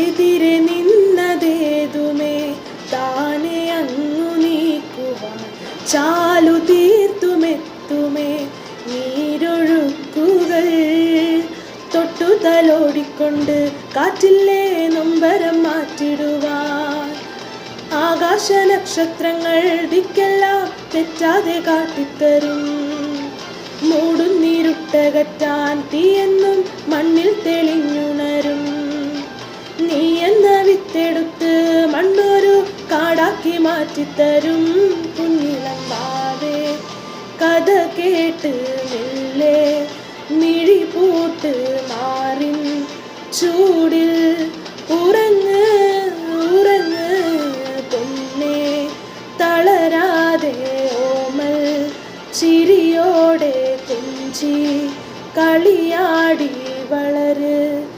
എതിരെ നിന്നതേതുമേ താനെ അങ്ങു നീക്കുവാൻ ചാലു തീർത്തുമെത്തുമേ നീരൊഴുക്കുകൾ. തൊട്ടു തലോടിക്കൊണ്ട് കാറ്റില്ലേ നൊമ്പരം മാറ്റിടുവാൻ ആകാശ നക്ഷത്രങ്ങൾ ദിക്കെല്ലാം തെറ്റാതെ കാട്ടിത്തരും. മൂടുന്നിരുട്ടകറ്റാൻ തീയെന്നും മണ്ണിൽ തെളിഞ്ഞുണരും. നീ എന്ന വിത്തെടുത്ത് മണ്ണൊരു കാടാക്കി മാറ്റിത്തരും. കുഞ്ഞിളം വാവേ കഥ കേട്ട് മെല്ലെ മിഴി പൂട്ട് മാറിൻ ചൂടിൽ ഉറങ്ങ് ഉറങ്ങ് പൊന്നേ തളരാതെ ഓമൽ ചിരിയോടെ കൊഞ്ചി കളിയാടി വളര്.